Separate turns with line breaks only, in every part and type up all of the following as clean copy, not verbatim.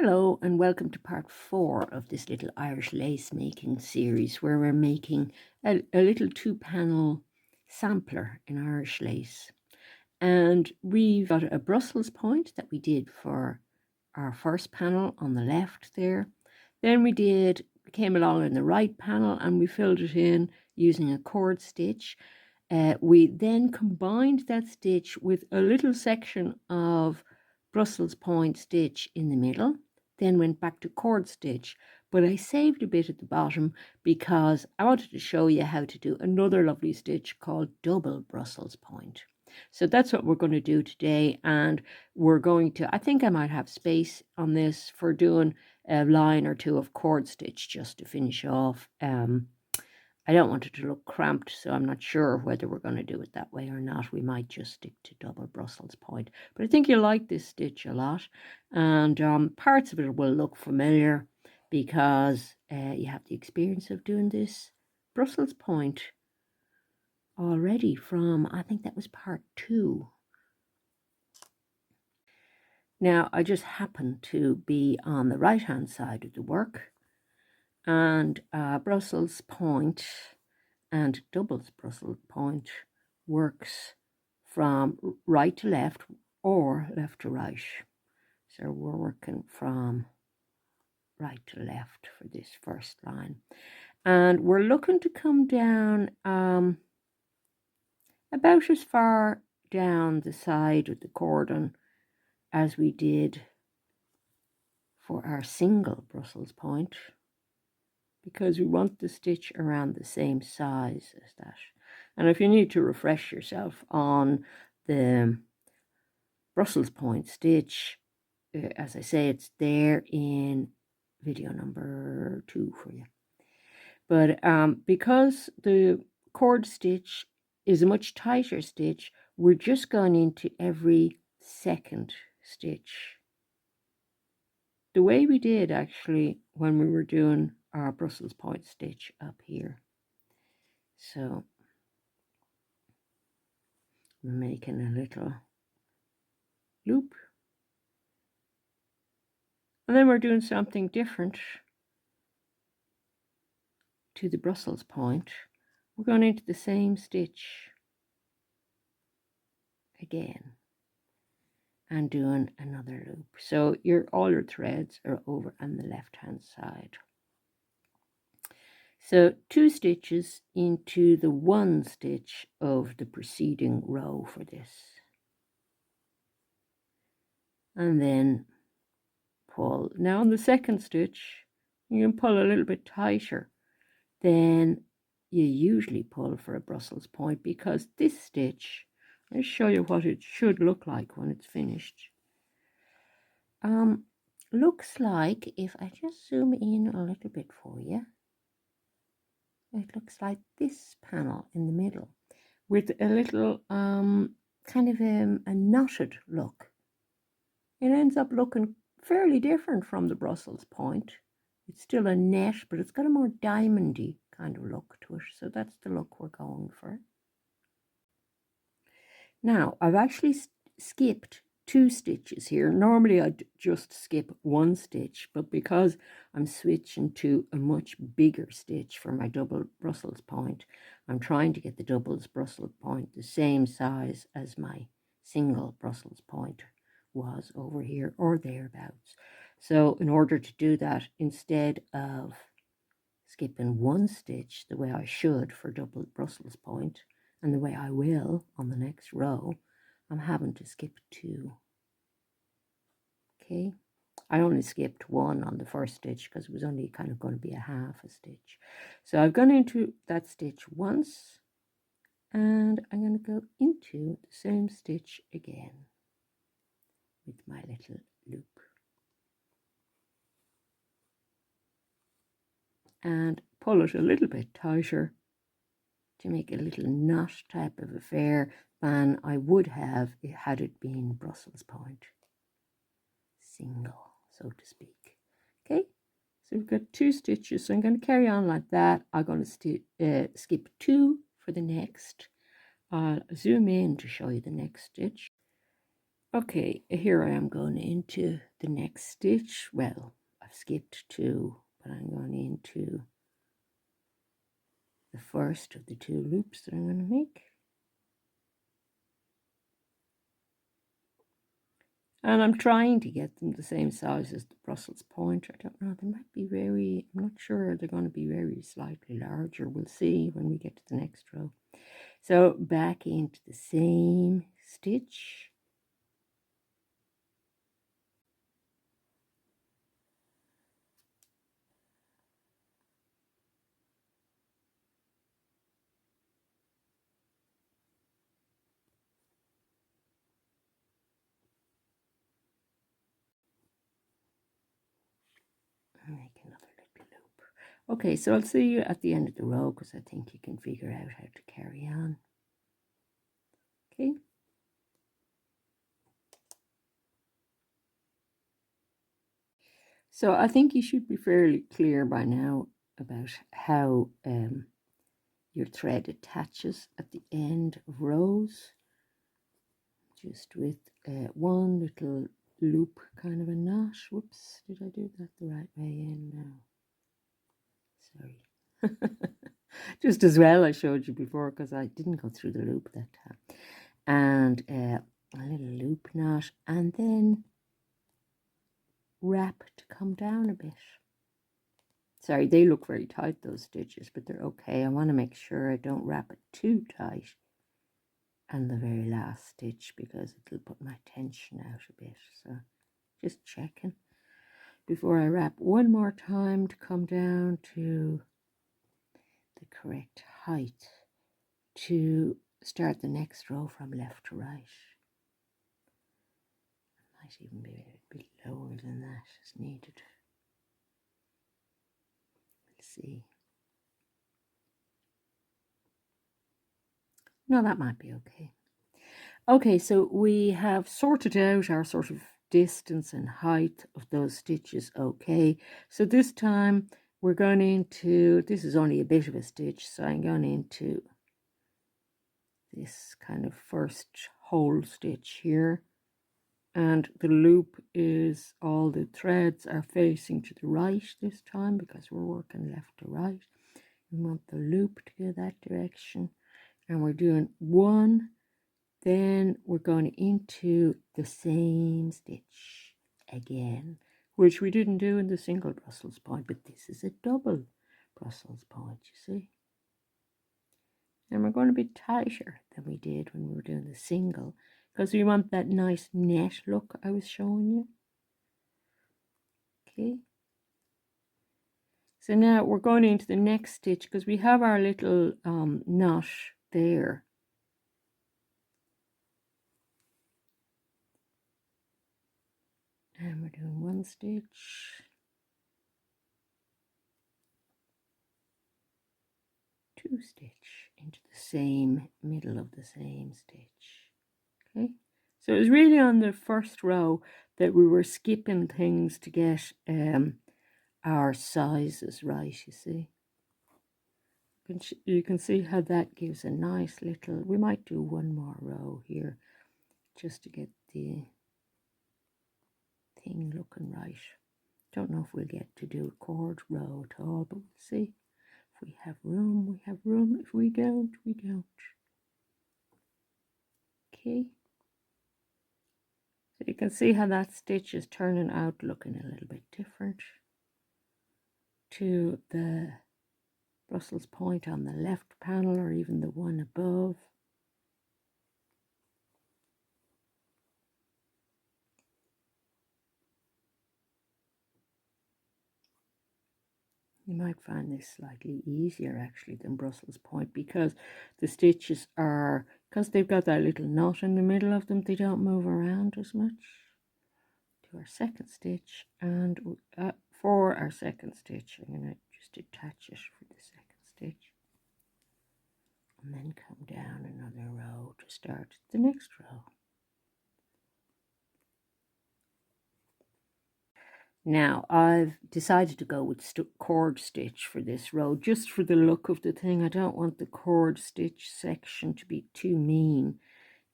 Hello and welcome to part 4 of this little Irish lace making series where we're making a little 2-panel sampler in Irish lace. And we've got a Brussels point that we did for our first panel on the left there. Then we came along in the right panel and we filled it in using a cord stitch. We then combined that stitch with a little section of Brussels point stitch in the middle, then went back to cord stitch, but I saved a bit at the bottom because I wanted to show you how to do another lovely stitch called double Brussels point. So that's what we're going to do today, and we're going to, I think I might have space on this for doing a line or two of cord stitch just to finish off. I don't want it to look cramped, so I'm not sure whether we're going to do it that way or not. We might just stick to double Brussels point. But I think you'll like this stitch a lot. And parts of it will look familiar because you have the experience of doing this Brussels point already from, I think that was part 2. Now, I just happen to be on the right-hand side of the work. And Brussels point and doubles Brussels point works from right to left or left to right. So we're working from right to left for this first line. And we're looking to come down about as far down the side of the cordon as we did for our single Brussels point, because we want the stitch around the same size as that. And if you need to refresh yourself on the Brussels point stitch, as I say, it's there in video number 2 for you. But because the cord stitch is a much tighter stitch, we're just going into every second stitch. The way we did actually when we were doing our Brussels point stitch up here. So we're making a little loop, and then we're doing something different to the Brussels point. We're going into the same stitch again and doing another loop. So all your threads are over on the left hand side. So 2 stitches into the 1 stitch of the preceding row for this. And then pull. Now on the second stitch, you can pull a little bit tighter than you usually pull for a Brussels point, because this stitch, I'll show you what it should look like when it's finished. Looks like, if I just zoom in a little bit for you, it looks like this panel in the middle with a little kind of a knotted look. It ends up looking fairly different from the Brussels point. It's still a net, but it's got a more diamondy kind of look to it. So that's the look we're going for. Now, I've actually skipped 2 stitches here. Normally I'd just skip 1 stitch, but because I'm switching to a much bigger stitch for my double Brussels point, I'm trying to get the doubles Brussels point the same size as my single Brussels point was over here or thereabouts. So in order to do that, instead of skipping 1 stitch the way I should for double Brussels point, and the way I will on the next row, I'm having to skip 2. Okay, I only skipped 1 on the first stitch because it was only kind of going to be a half a stitch. So I've gone into that stitch once, and I'm going to go into the same stitch again with my little loop. And pull it a little bit tighter to make a little knot type of affair than I would have had it been Brussels point single, so to speak. Okay, so we've got 2 stitches, so I'm going to carry on like that. I'm going to skip 2 for the next. I'll zoom in to show you the next stitch. Okay, here I am going into the next stitch. Well, I've skipped two, but I'm going into the first of the two loops that I'm going to make. And I'm trying to get them the same size as the Brussels point. I don't know, they might be very, I'm not sure they're going to be very slightly larger. We'll see when we get to the next row. So back into the same stitch. And make another little loop. Okay, so I'll see you at the end of the row because I think you can figure out how to carry on. Okay. So I think you should be fairly clear by now about how your thread attaches at the end of rows, just with one little loop, kind of a knot. Whoops, did I do that the right way in now? Sorry. Just as well I showed you before because I didn't go through the loop that time. And a little loop knot, and then wrap to come down a bit. Sorry, they look very tight, those stitches, but they're okay. I want to make sure I don't wrap it too tight and the very last stitch because it'll put my tension out a bit. So just checking before I wrap one more time to come down to the correct height to start the next row from left to right. It might even be a bit lower than that as needed. Let's see. No, that might be okay. Okay, so we have sorted out our sort of distance and height of those stitches. Okay, so this time we're going into, this is only a bit of a stitch, so I'm going into this kind of first whole stitch here, and the loop is, all the threads are facing to the right this time because we're working left to right. We want the loop to go that direction, and we're doing one, then we're going into the same stitch again, which we didn't do in the single Brussels point, but this is a double Brussels point, you see. And we're going to be tighter than we did when we were doing the single because we want that nice net look I was showing you. Okay. So now we're going into the next stitch because we have our little knot there. And we're doing one stitch, two stitch into the same middle of the same stitch. Okay, so it was really on the first row that we were skipping things to get our sizes right, you see. You can see how that gives a nice little, we might do one more row here just to get the thing looking right. Don't know if we'll get to do a cord row at all, but we'll see. If we have room, we have room. If we don't, we don't. Okay. So you can see how that stitch is turning out looking a little bit different to the Brussels point on the left panel or even the one above. You might find this slightly easier actually than Brussels point because the stitches are, because they've got that little knot in the middle of them, they don't move around as much. To our second stitch, and for our second stitch I'm going to just attach it for the second stitch and then come down another row to start the next row. Now I've decided to go with cord stitch for this row just for the look of the thing. I don't want the cord stitch section to be too mean,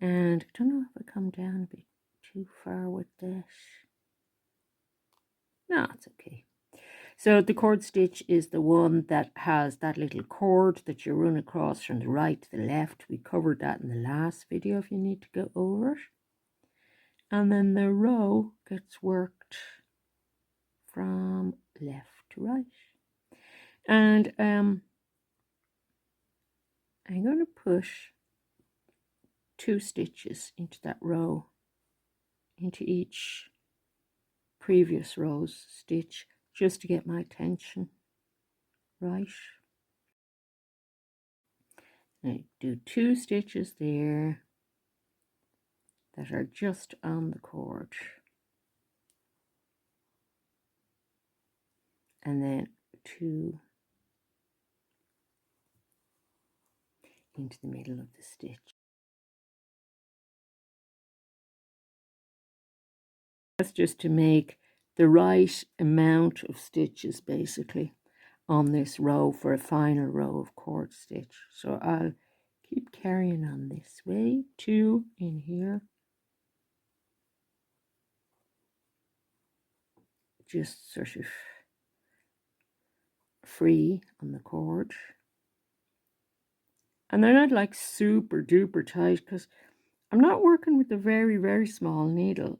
and I don't know if I come down a bit too far with that. No, it's okay. So the cord stitch is the one that has that little cord that you run across from the right to the left. We covered that in the last video if you need to go over it. And then the row gets worked from left to right. And I'm going to push 2 stitches into that row, into each previous row's stitch, just to get my tension right. I do 2 stitches there that are just on the cord, and then 2 into the middle of the stitch. That's just to make the right amount of stitches basically on this row for a final row of cord stitch. So I'll keep carrying on this way, 2 in here, just sort of free on the cord, and they're not like super duper tight because I'm not working with a very, very small needle.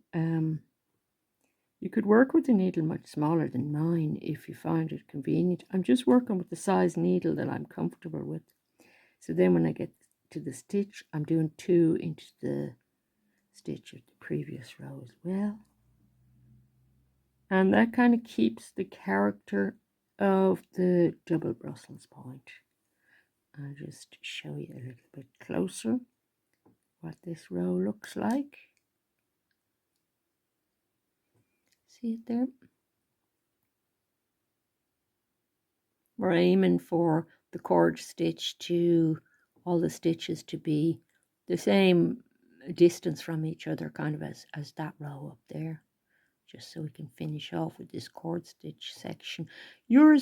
You could work with a needle much smaller than mine if you find it convenient. I'm just working with the size needle that I'm comfortable with. So then when I get to the stitch, I'm doing 2 into the stitch of the previous row as well. And that kind of keeps the character of the double Brussels point. I'll just show you a little bit closer what this row looks like. See it there? We're aiming for the cord stitch to all the stitches to be the same distance from each other, kind of as that row up there, just so we can finish off with this cord stitch section. Your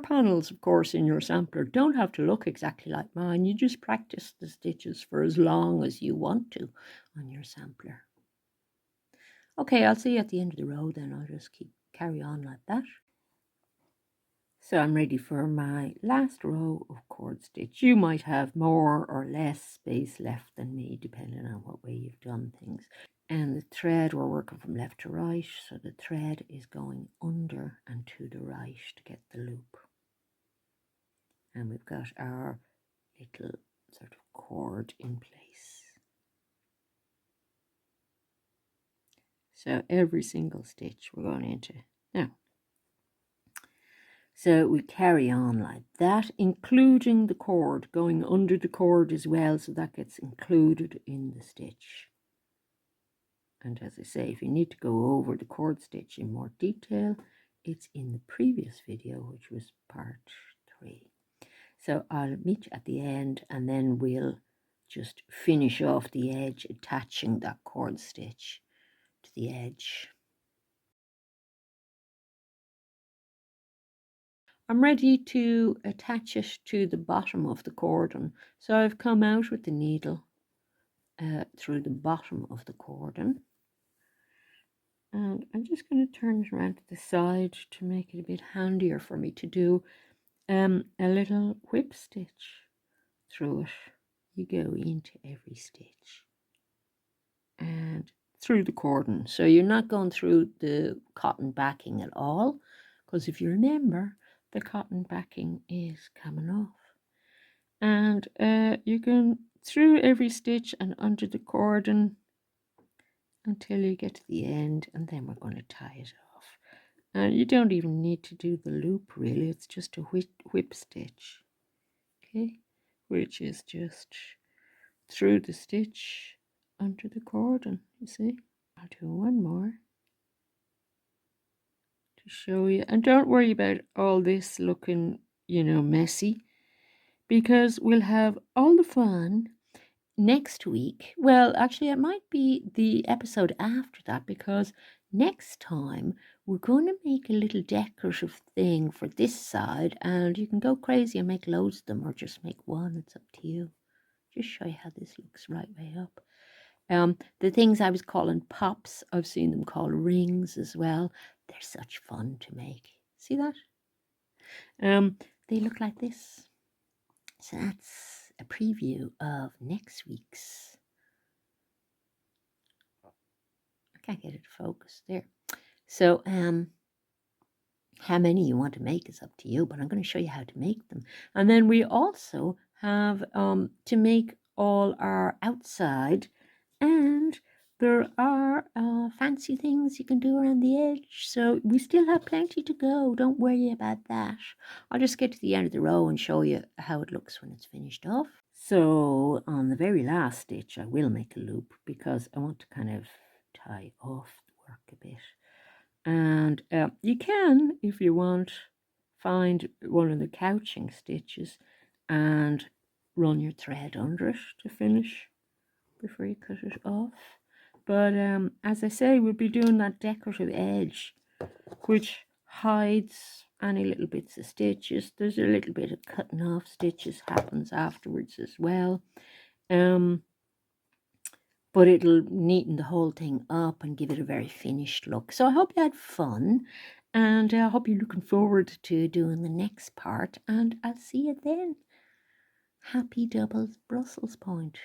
panels, of course, in your sampler don't have to look exactly like mine. You just practice the stitches for as long as you want to on your sampler. Okay, I'll see you at the end of the row then. I'll just carry on like that. So I'm ready for my last row of cord stitch. You might have more or less space left than me, depending on what way you've done things. And the thread, we're working from left to right, so the thread is going under and to the right to get the loop. And we've got our little sort of cord in place. So every single stitch we're going into. Now, so we carry on like that, including the cord, going under the cord as well, so that gets included in the stitch. And as I say, if you need to go over the cord stitch in more detail, it's in the previous video, which was part 3. So I'll meet you at the end, and then we'll just finish off the edge, attaching that cord stitch to the edge. I'm ready to attach it to the bottom of the cordon. So I've come out with the needle through the bottom of the cordon. And I'm just going to turn it around to the side to make it a bit handier for me to do a little whip stitch through it. You go into every stitch and through the cordon. So you're not going through the cotton backing at all, because if you remember, the cotton backing is coming off. And you can through every stitch and under the cordon until you get to the end, and then we're going to tie it off. And you don't even need to do the loop really, it's just a whip stitch, okay, which is just through the stitch under the cordon, you see. I'll do one more to show you, and don't worry about all this looking, messy, because we'll have all the fun next week. Well, actually, it might be the episode after that, because next time we're going to make a little decorative thing for this side, and you can go crazy and make loads of them or just make one. It's up to you. Just show you how this looks right way up. The things I was calling pops, I've seen them called rings as well. They're such fun to make. See that? They look like this. So that's a preview of next week's. I can't get it to focus there. So, how many you want to make is up to you, but I'm going to show you how to make them. And then we also have to make all our outside, and there are fancy things you can do around the edge. So we still have plenty to go. Don't worry about that. I'll just get to the end of the row and show you how it looks when it's finished off. So on the very last stitch, I will make a loop because I want to kind of tie off the work a bit. And you can, if you want, find one of the couching stitches and run your thread under it to finish before you cut it off. But as I say, we'll be doing that decorative edge, which hides any little bits of stitches. There's a little bit of cutting off stitches happens afterwards as well. But it'll neaten the whole thing up and give it a very finished look. So I hope you had fun, and I hope you're looking forward to doing the next part, and I'll see you then. Happy doubles Brussels point.